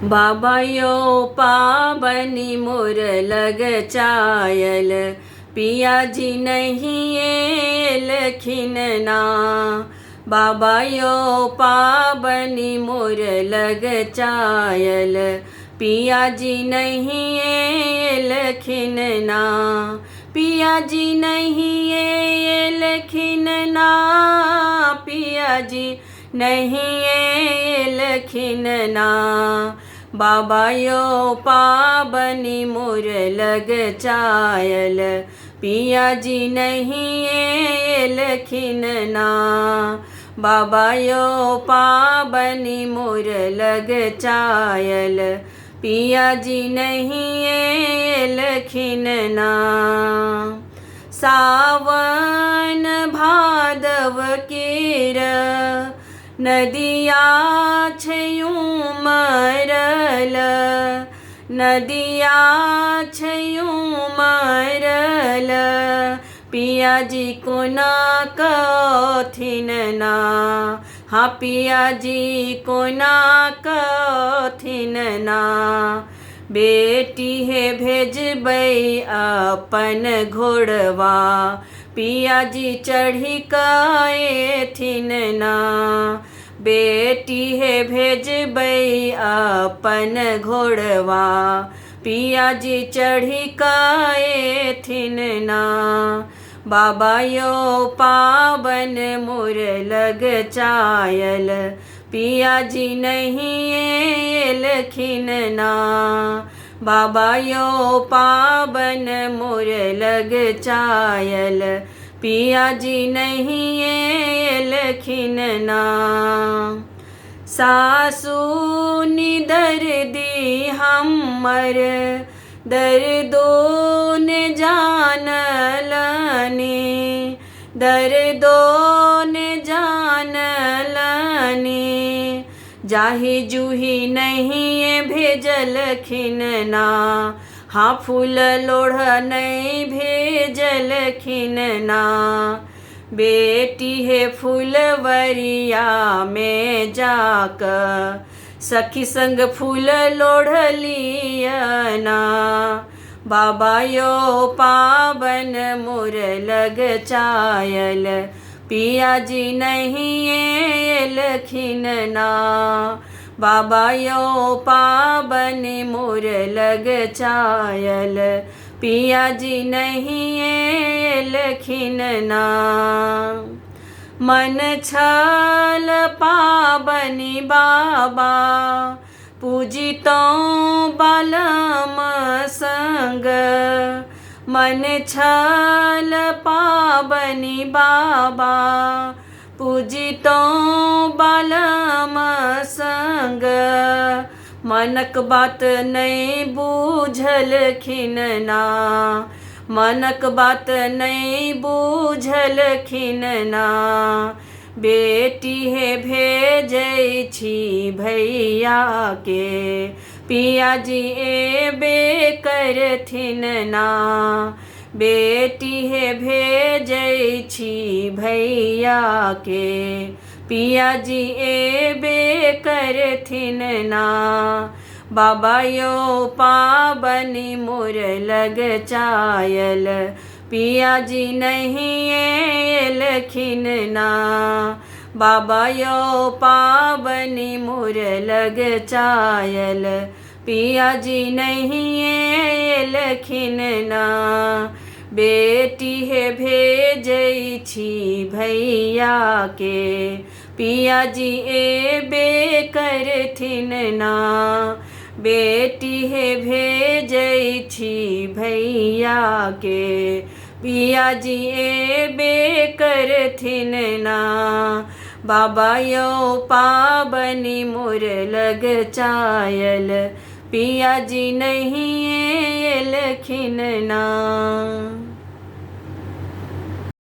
बाबा यो पाबनी मोर लग चायल, पिया जी नहीं एलखिन ना। बाबा यो पाबनी मोर लग चायल, पिया जी नहीं एलखिन ना। पिया जी नहीं एलखिन ना, पिया जी नहीं एलखिन ना। बाबा यो पाबनी मोर लग चायल, पिया जी नहीं एलखिन ना। बाबा यो पाबनी मोर लग चायल, पिया जी नहीं एलखिन ना। सावन भादव केर नदिया छयूं मरल, नदिया छयूं मरल। पिया जी को ना कथिन ना, हाँ पिया जी को ना कथिन ना। बेटी है भेजबै अपन घोड़वा, पिया जी चढ़ी कएथिन ना। बेटी है भेजबै अपन घोड़वा, पिया जी चढ़ी कएथिन ना। बाबा यो पावन मोर लग चायल, पिया जी नहीं एलखिन ना। बाबा यो पावन मोर लग चायल, पिया जी नहीं एलखिन ना। सासु निदर दी हमर दर्दो ने जानलनी, दर्दो ने जानलनी। जाहि जूही नहीं भेजलखिन ना, हाँ फूल लोढ़ नहीं भेजलखिन ना। बेटी है फूलवरिया में जाकर, सखी संग फूल लोढ़ लियना। बाबा यो पावन मोर लग चायल, पिया जी नहीं एलखिन ना। बाबा यो पावन मोर लग चायल, पिया जी नहीं एलखिन ना। मन छल पाबनी बाबा, पूजितो बालम संग। मन छल पाबनी बाबा, पूजितो बालम संग। मनक बात नहीं बूझलखिन ना, मनक बात नहीं बूझलखिन ना। बेटी है भेजै छी भैया के, पिया जी एबे करथिन ना। बेटी है भेजै छी भैया के, पिया जी एबे करथिन ना। बाबा यो पाबनी मोर लग चायल, पिया जी नहीं एलखिन ना। बाबा यो पाबनी मोर लग चायल, पिया जी नहीं एलखिन ना। बेटी है भेजै छी भैया के, पिया जी एबे करथिन ना। बेटी है भेजै छी भैया के, पिया जी एबे करथिन ना। बाबा यो पाबनी मोर लग चायल, पिया जी नहीं एलखिन ना।